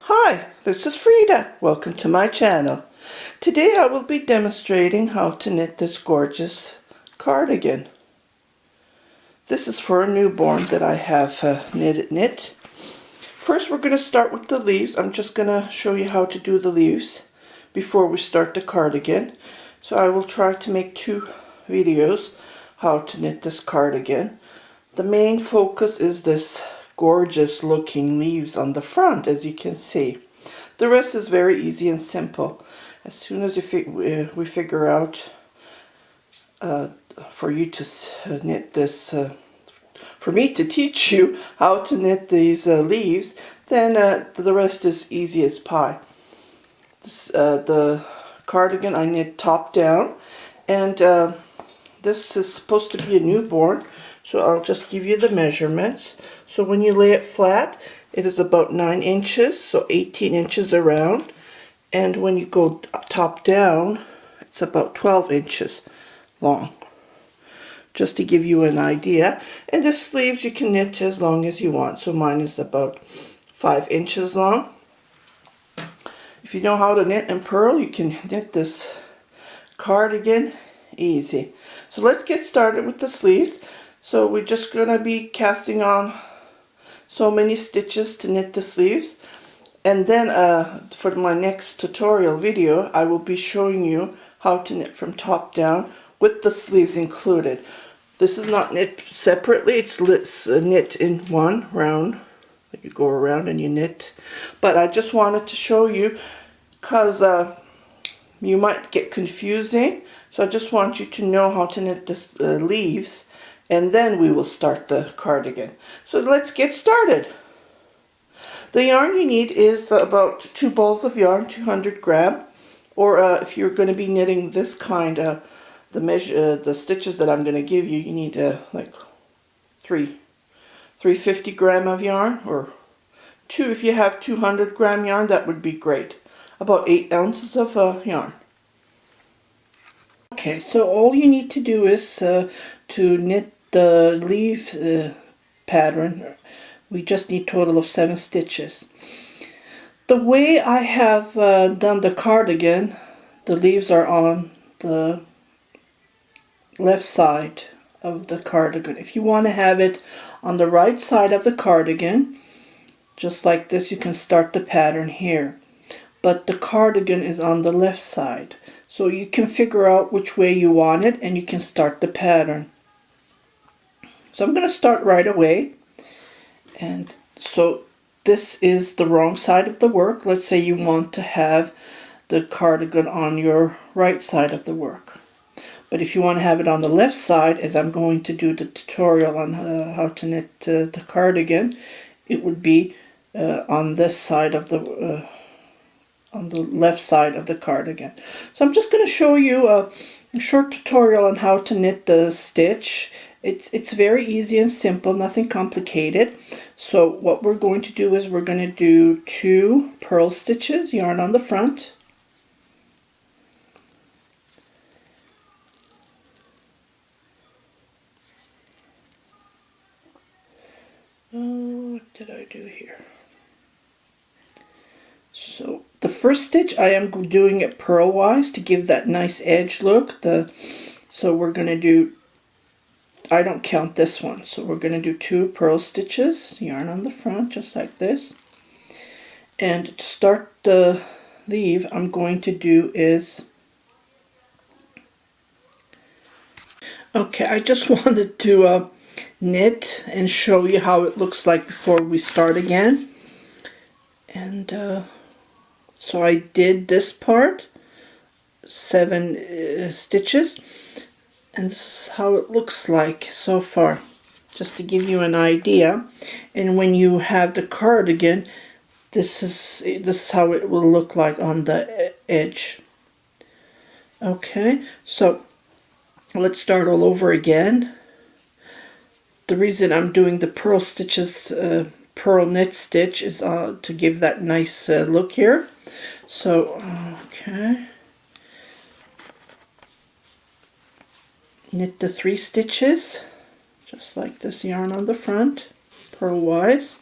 Hi, this is Frida. Welcome to my channel. Today I will be demonstrating how to knit this gorgeous cardigan. This is for a newborn that I have knit. First we're going to start with the leaves. I'm just going to show you how to do the leaves before we start the cardigan. So I will try to make 2 videos how to knit this cardigan. The main focus is this gorgeous looking leaves on the front, as you can see. The rest is very easy and simple. As soon as we figure out for you to knit this, for me to teach you how to knit these leaves, then the rest is easy as pie. The cardigan I knit top down, and this is supposed to be a newborn, so I'll just give you the measurements. So when you lay it flat, it is about 9 inches, so 18 inches around. And when you go top down, it's about 12 inches long. Just to give you an idea. And the sleeves you can knit as long as you want. So mine is about 5 inches long. If you know how to knit and purl, you can knit this cardigan easy. So let's get started with the sleeves. So we're just going to be casting on so many stitches to knit the sleeves, and then for my next tutorial video I will be showing you how to knit from top down with the sleeves included. This is not knit separately, it's knit in one round. You go around and you knit, but I just wanted to show you because you might get confusing, so I just want you to know how to knit the leaves, and then we will start the cardigan. So let's get started. The yarn you need is about 2 balls of yarn, 200 gram, or if you're going to be knitting this kind, the stitches that I'm going to give you, you need like 350 gram of yarn, or 2 if you have 200 gram yarn, that would be great. About 8 ounces of yarn. Okay, so all you need to do is to knit the leaf pattern. We just need a total of 7 stitches. The way I have done the cardigan, the leaves are on the left side of the cardigan. If you want to have it on the right side of the cardigan, just like this, you can start the pattern here. But the cardigan is on the left side. So you can figure out which way you want it and you can start the pattern. So I'm going to start right away. And so this is the wrong side of the work. Let's say you want to have the cardigan on your right side of the work. But if you want to have it on the left side, as I'm going to do the tutorial on how to knit the cardigan, it would be on this side of the on the left side of the cardigan. So I'm just going to show you a short tutorial on how to knit the stitch. It's very easy and simple, nothing complicated. So what we're going to do is we're going to do 2 purl stitches, yarn on the front. What did I do here? So the first stitch I am doing it purl-wise to give that nice edge look. So we're going to do, I don't count this one, so we're going to do 2 purl stitches, yarn on the front, just like this. And to start the leaf, I'm going to do is, okay, I just wanted to knit and show you how it looks like before we start again. And so I did this part, 7 stitches. And this is how it looks like so far, just to give you an idea. And when you have the cardigan, this is how it will look like on the edge. Okay, so let's start all over again. The reason I'm doing the purl stitches, purl knit stitch, is to give that nice look here. So, okay. Knit the 3 stitches, just like this, yarn on the front, purl-wise.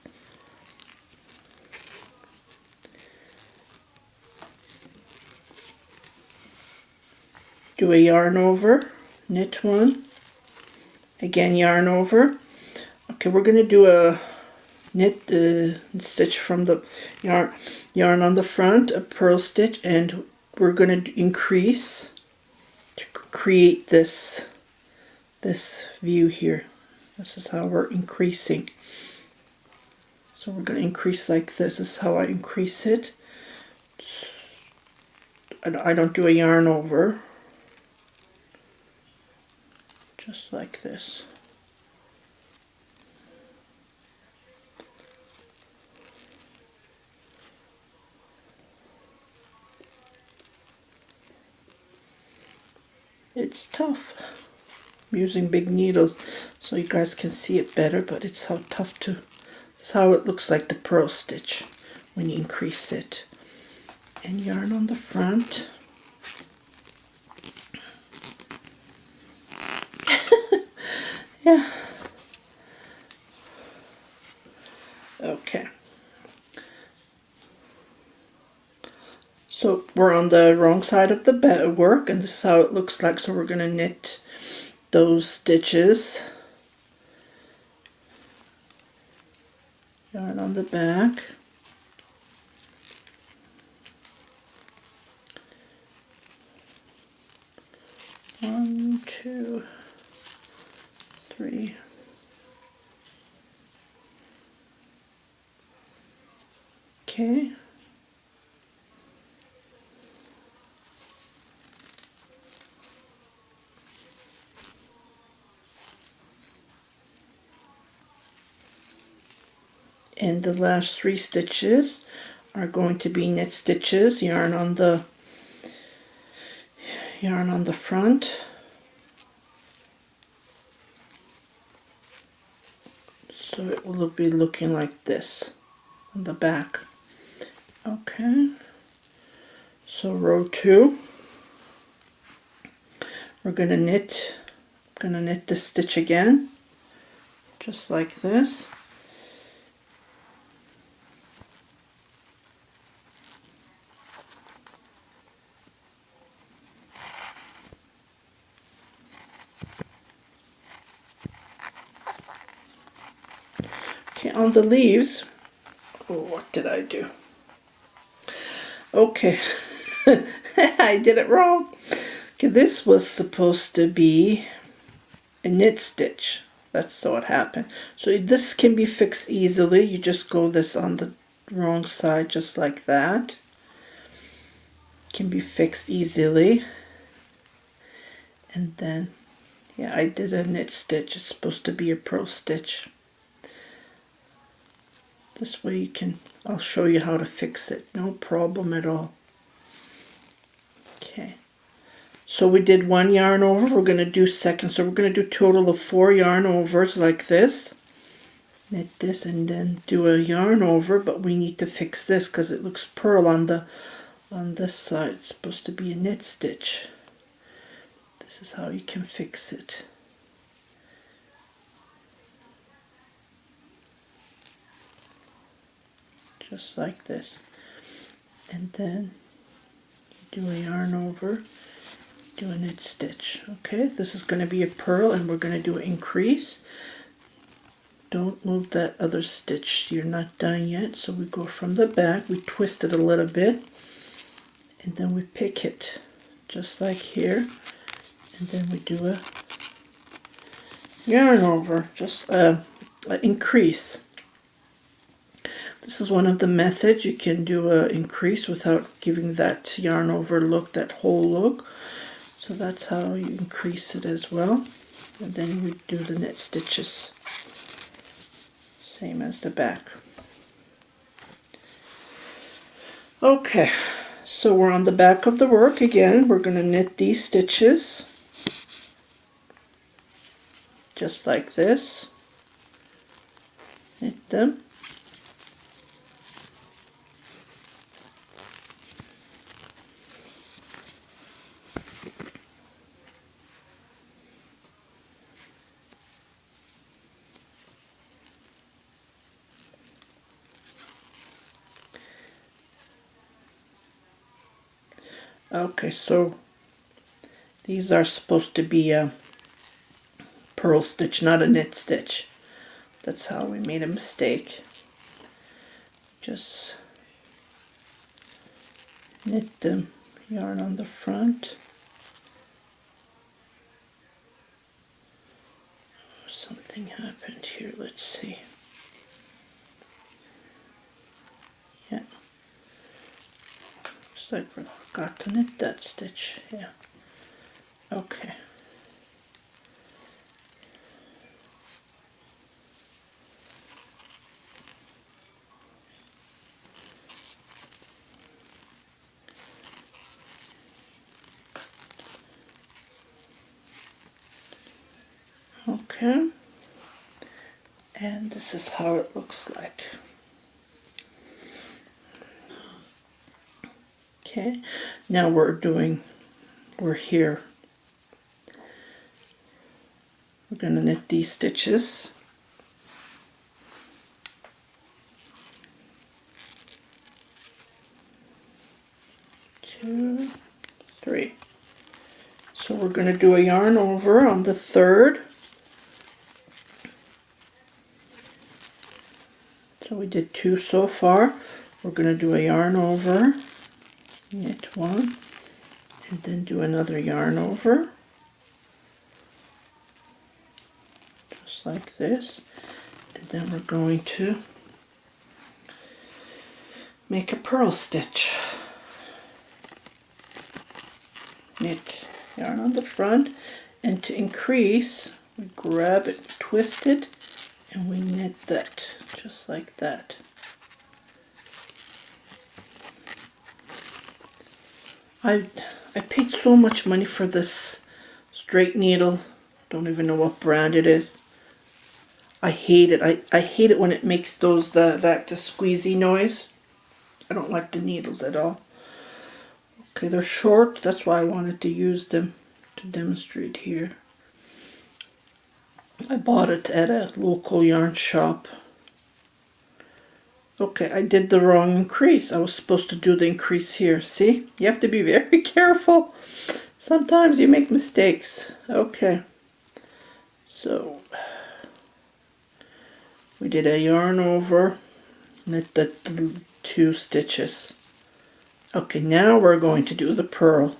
do a yarn over, knit one, again yarn over. Okay, we're going to do a knit stitch from the yarn on the front, a purl stitch, and we're going to increase to create this view here. This is how we're increasing. So we're going to increase like this. This is how I increase it. I don't do a yarn over. Just like this. It's tough. I'm using big needles so you guys can see it better, but it's how tough to. It's how it looks like the purl stitch when you increase it. And yarn on the front. Yeah. Okay. So we're on the wrong side of the work, and this is how it looks like. So we're going to knit those stitches. Yarn on the back. One, two, three. Okay. And the last 3 stitches are going to be knit stitches, yarn on the front. So it will be looking like this on the back. Okay. So row 2, we're gonna knit. I'm gonna knit this stitch again, just like this. Okay, on the leaves, oh, what did I do? Okay, I did it wrong. Okay, this was supposed to be a knit stitch. That's what happened. So this can be fixed easily. You just go this on the wrong side, just like that. Can be fixed easily. And then, yeah, I did a knit stitch. It's supposed to be a purl stitch. This way you can, I'll show you how to fix it. No problem at all. Okay. So we did 1 yarn over. We're going to do second. So we're going to do a total of 4 yarn overs like this. Knit this and then do a yarn over, but we need to fix this because it looks purl on this side. It's supposed to be a knit stitch. This is how you can fix it. Just like this. And then you do a yarn over, do a knit stitch. Okay, this is going to be a purl, and we're going to do an increase. Don't move that other stitch. You're not done yet. So we go from the back, we twist it a little bit, and then we pick it just like here, and then we do a yarn over, just an increase. This is one of the methods. You can do an increase without giving that yarn over look, that whole look. So that's how you increase it as well. And then we do the knit stitches. Same as the back. Okay, so we're on the back of the work again. We're going to knit these stitches. Just like this. Knit them. Okay, so These are supposed to be a purl stitch, not a knit stitch. That's how we made a mistake. Just knit the yarn on the front. Something happened here, let's see. Yeah. Looks like we forgot to knit that stitch, yeah. Okay. Okay, and this is how it looks like. Okay, now we're here. We're going to knit these stitches. Two, three. So we're going to do a yarn over on the third. So we did 2 so far. We're going to do a yarn over, knit 1, and then do another yarn over, just like this. And then we're going to make a purl stitch. Knit yarn on the front, and to increase, we grab it, twist it, and we knit that, just like that. I paid so much money for this straight needle. Don't even know what brand it is. I hate it. I hate it when it makes those the squeezy noise. I don't like the needles at all. Okay, they're short. That's why I wanted to use them to demonstrate here. I bought it at a local yarn shop. Okay, I did the wrong increase. I was supposed to do the increase here. See? You have to be very careful. Sometimes you make mistakes. Okay. So, we did a yarn over, knit the 2 stitches. Okay, now we're going to do the purl.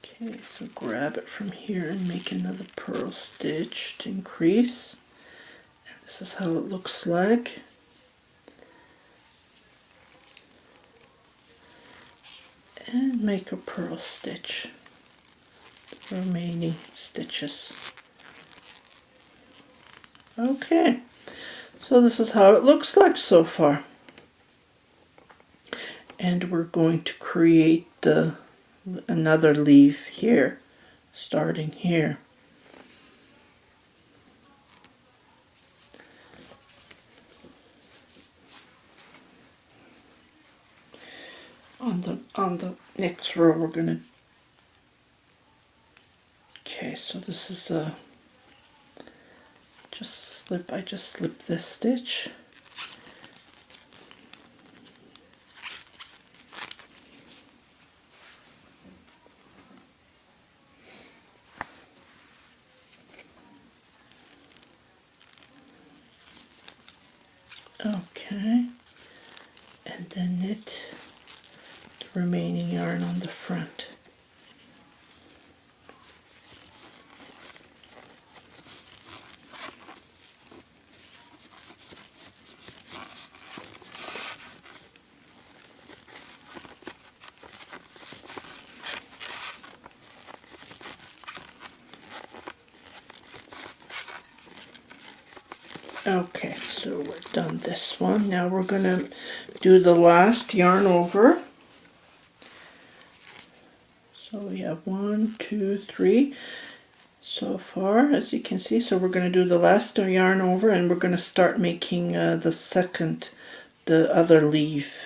Okay, so grab it from here and make another purl stitch to increase. And this is how it looks like. And make a purl stitch. The remaining stitches. Okay, so this is how it looks like so far. And we're going to create another leaf here, starting here. On the next row we're gonna. Okay, so this is I just slip this stitch. Okay, and then knit the remaining yarn on the front. Okay, so we're done this one. Now we're gonna do the last yarn over. So we have 1, 2, 3 so far, as you can see. So we're gonna do the last yarn over, and we're gonna start making the other leaf.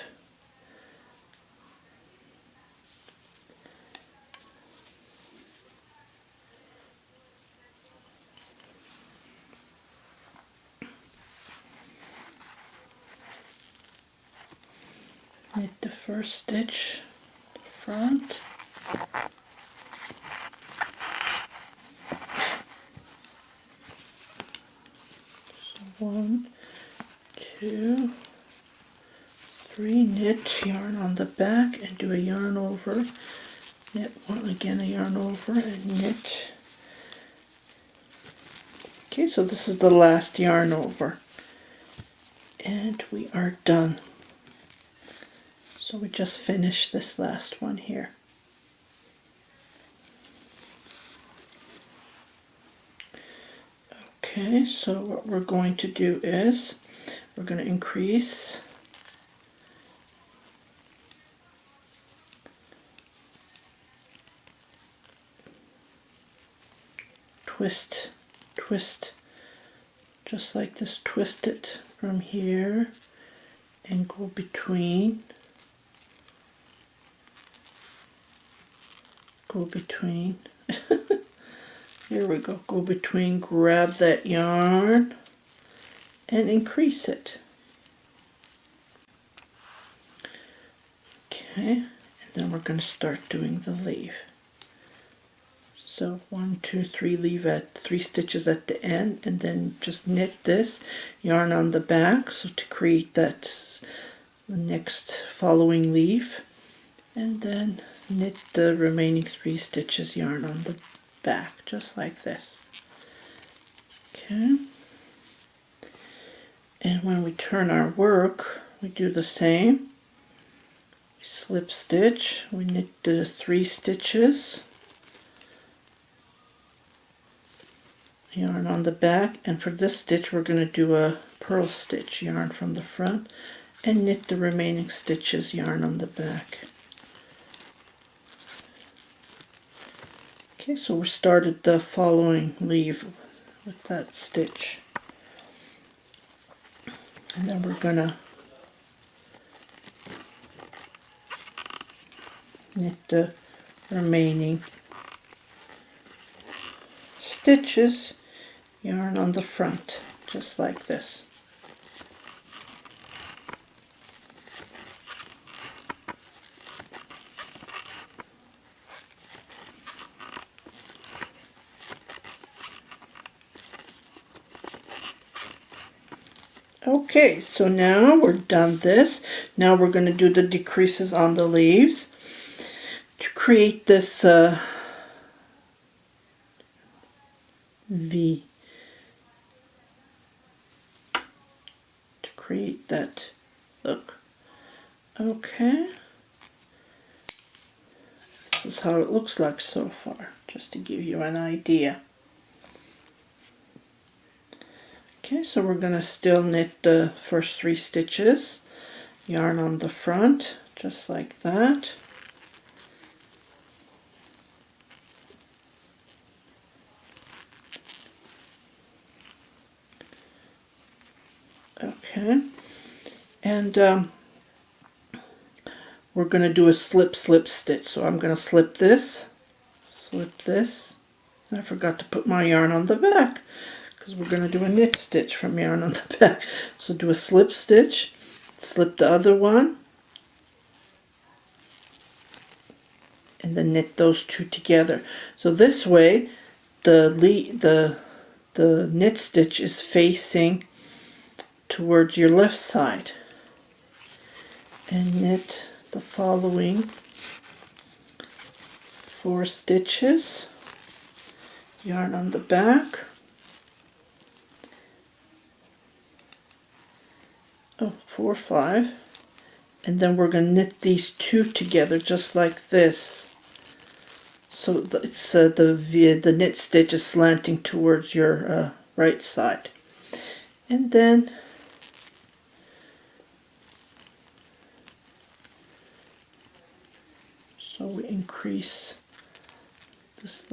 Knit the first stitch, the front. So 1, 2, 3, knit, yarn on the back and do a yarn over, knit one, again a yarn over and knit. Okay, so this is the last yarn over and we are done. So we just finished this last one here. Okay, so what we're going to do is we're going to increase twist, just like this, twist it from here and go between, here we go, go between, grab that yarn and increase it. Okay, and then we're going to start doing the leaf. So 1, 2, 3, leave at 3 stitches at the end, and then just knit this yarn on the back, so to create that the next following leaf, and then knit the remaining 3 stitches yarn on the back, just like this. Okay, and when we turn our work, we do the same. We slip stitch, we knit the 3 stitches, yarn on the back, and for this stitch we're going to do a purl stitch, yarn from the front and knit the remaining stitches, yarn on the back. Okay, so we started the following leaf with that stitch, and then we're going to knit the remaining stitches, yarn on the front, just like this. Okay, so now we're done this. Now we're going to do the decreases on the leaves to create this V, to create that look. Okay, this is how it looks like so far, just to give you an idea. Okay, so we're going to still knit the first 3 stitches, yarn on the front, just like that. Okay, and we're going to do a slip stitch. So I'm going to slip this, and I forgot to put my yarn on the back because we're going to do a knit stitch from yarn on the back. So do a slip stitch, slip the other one, and then knit those 2 together. So this way the knit stitch is facing towards your left side, and knit the following 4 stitches, yarn on the back, 4, 5, and then we're going to knit these 2 together just like this. So it's the knit stitch is slanting towards your right side, and then so we increase this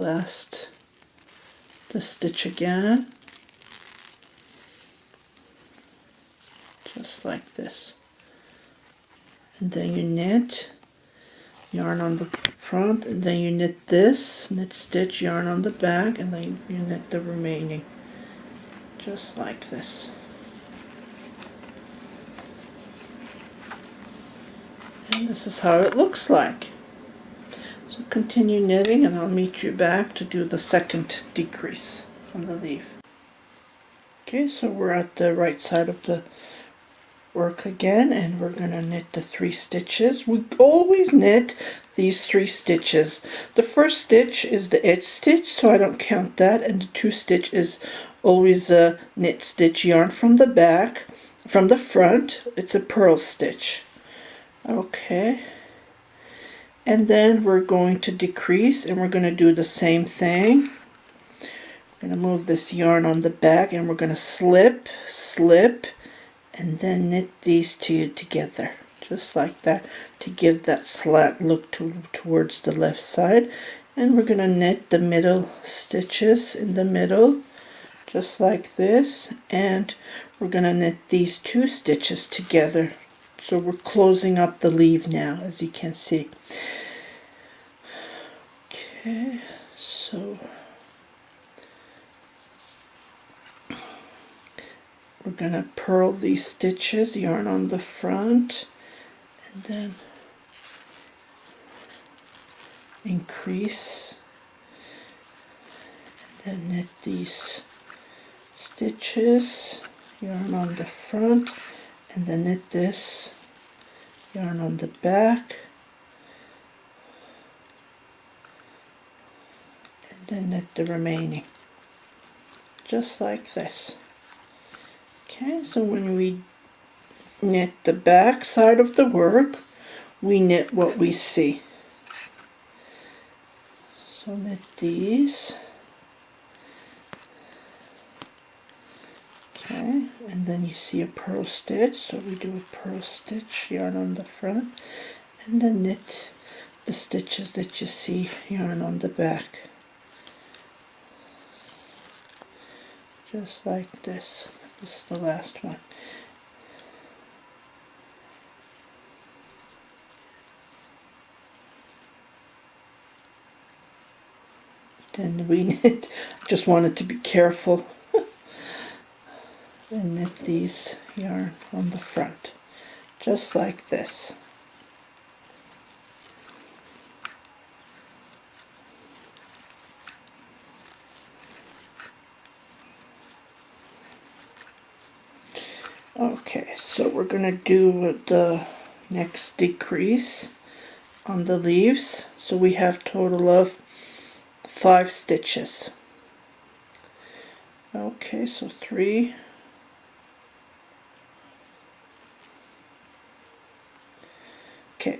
stitch again, just like this, and then you knit, yarn on the front, and then you knit this, knit stitch, yarn on the back, and then you knit the remaining, just like this. And this is how it looks like. So continue knitting and I'll meet you back to do the second decrease from the leaf. Okay, so we're at the right side of the work again, and we're going to knit the 3 stitches. We always knit these 3 stitches. The first stitch is the edge stitch, so I don't count that, and the 2 stitch is always a knit stitch yarn from the back. From the front, it's a purl stitch. Okay, and then we're going to decrease, and we're going to do the same thing. I'm going to move this yarn on the back, and we're going to slip, slip, and then knit these 2 together, just like that, to give that slant look towards the left side. And we're going to knit the middle stitches in the middle, just like this, and we're going to knit these 2 stitches together. So we're closing up the leaf now, as you can see. Okay, so we're going to purl these stitches, yarn on the front, and then increase, and then knit these stitches, yarn on the front, and then knit this, yarn on the back, and then knit the remaining, just like this. Okay, so when we knit the back side of the work, we knit what we see. So knit these. Okay, and then you see a purl stitch, so we do a purl stitch, yarn on the front, and then knit the stitches that you see, yarn on the back. Just like this. This is the last one. Then we knit, just wanted to be careful, and knit these yarn on the front, just like this. Okay, so we're going to do the next decrease on the leaves. So we have total of 5 stitches. Okay, so 3, okay,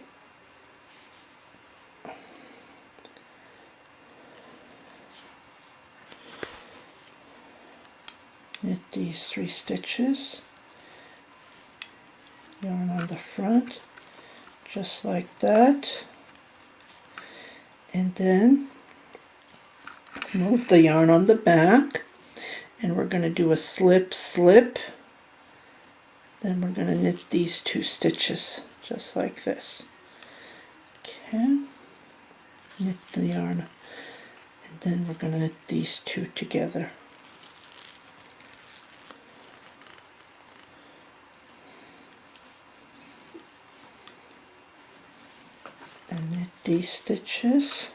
knit these 3 stitches, yarn on the front, just like that, and then move the yarn on the back, and we're going to do a slip, slip, then we're going to knit these 2 stitches, just like this. Okay, knit the yarn, and then we're going to knit these 2 together. And knit these stitches.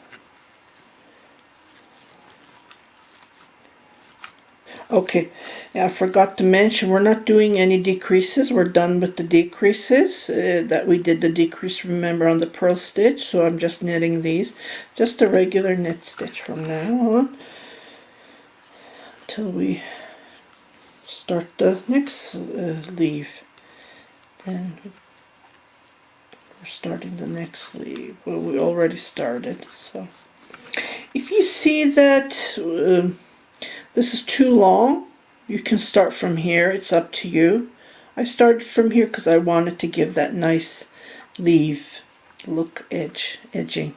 Okay, I forgot to mention we're not doing any decreases. We're done with the decreases that we did the decrease, remember, on the purl stitch. So I'm just knitting these, just a regular knit stitch from now on until we start the next leaf. Then we're starting the next leaf. Well, we already started. So if you see that this is too long, you can start from here. It's up to you. I started from here because I wanted to give that nice leaf look, edging.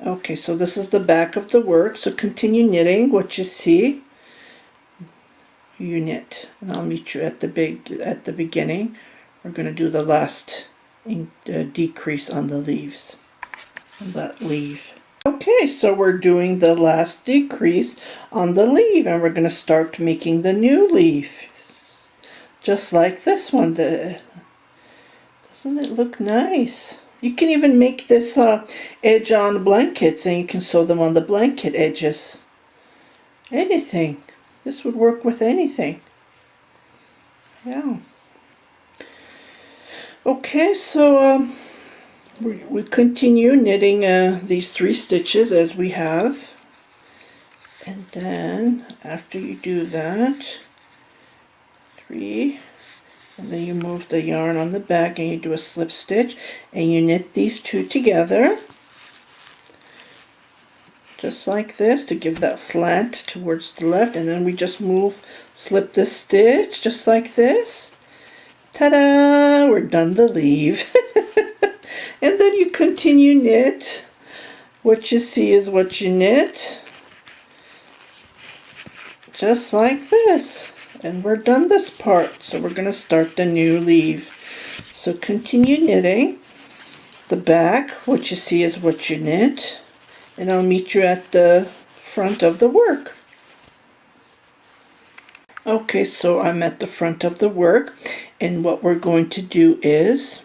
Okay, so this is the back of the work. So continue knitting what you see. You knit, and I'll meet you at the beginning. We're going to do the last decrease on the leaves, on that leaf. Okay, so we're doing the last decrease on the leaf, and we're going to start making the new leaf. just like this one. Doesn't it look nice? You can even make this edge on blankets, and you can sew them on the blanket edges. Anything. This would work with anything. Yeah. Okay, so we continue knitting these 3 stitches as we have. And then after you do that, 3, and then you move the yarn on the back and you do a slip stitch and you knit these 2 together. Just like this to give that slant towards the left, and then we just slip this stitch just like this. Ta-da! We're done the leaf. And then you continue knit. What you see is what you knit. Just like this. And we're done this part. So we're going to start the new leaf. So continue knitting. The back, what you see is what you knit. And I'll meet you at the front of the work. Okay, so I'm at the front of the work, and what we're going to do is,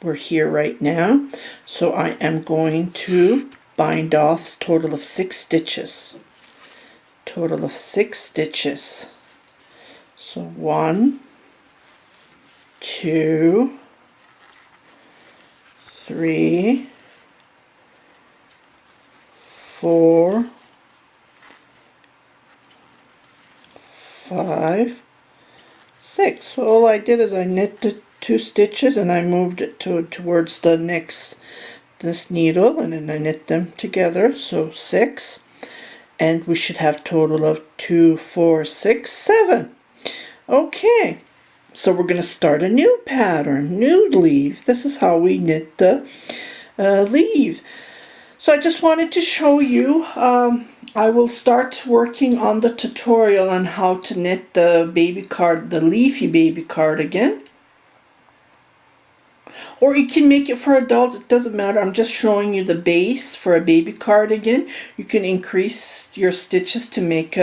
we're here right now, so I am going to bind off a total of 6 stitches. Total of 6 stitches. So 1, 2, 3, 4, 5, 6. So all I did is I knit the 2 stitches and I moved it towards this needle, and then I knit them together. So 6, and we should have total of 2, 4, 6, 7. Okay, so we're going to start a new pattern, new leaf. This is how we knit the leaf. So I just wanted to show you, I will start working on the tutorial on how to knit the Leafy baby cardigan. Or you can make it for adults, it doesn't matter. I'm just showing you the base for a baby cardigan. You can increase your stitches to make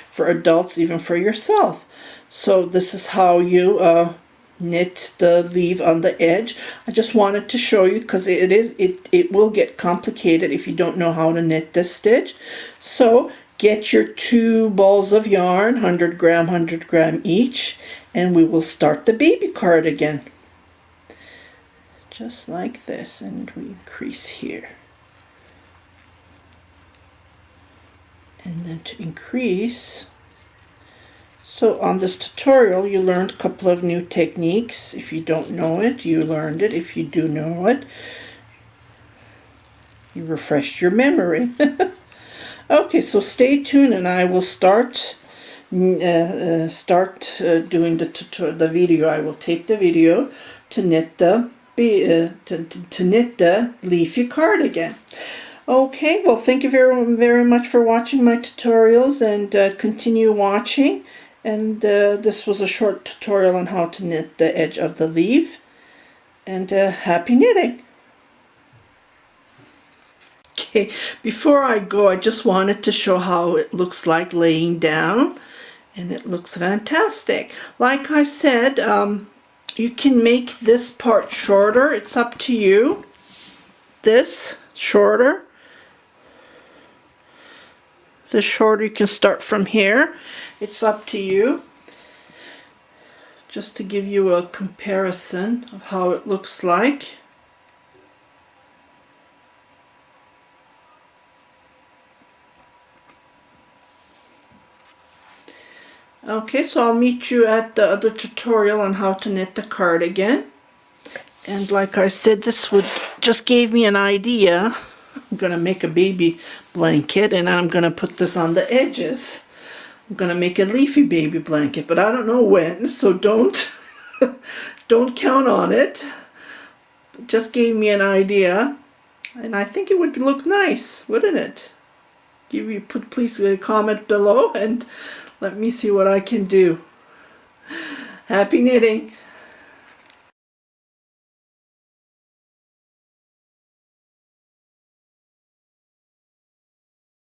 for adults, even for yourself. So this is how you knit the leaf on the edge. I just wanted to show you because it will get complicated if you don't know how to knit this stitch. So get your 2 balls of yarn, 100 gram each, and we will start the baby cardigan. Just like this, and we increase here. And then to increase, so on this tutorial you learned a couple of new techniques. If you don't know it, you learned it. If you do know it, you refreshed your memory. Okay, so stay tuned and I will start doing the video. I will take the video to knit the Leafy cardigan. Okay, well, thank you very, very much for watching my tutorials, and continue watching. And this was a short tutorial on how to knit the edge of the leaf. And happy knitting! Okay, before I go, I just wanted to show how it looks like laying down. And it looks fantastic. Like I said, you can make this part shorter. It's up to you. This shorter. The shorter, you can start from here. It's up to you. Just to give you a comparison of how it looks like. Okay, so I'll meet you at the other tutorial on how to knit the cardigan. And like I said, just gave me an idea. I'm going to make a baby blanket, and I'm going to put this on the edges. I'm going to make a leafy baby blanket, but I don't know when, so don't count on it. It just gave me an idea, and I think it would look nice, wouldn't it? Please comment below and let me see what I can do. Happy knitting!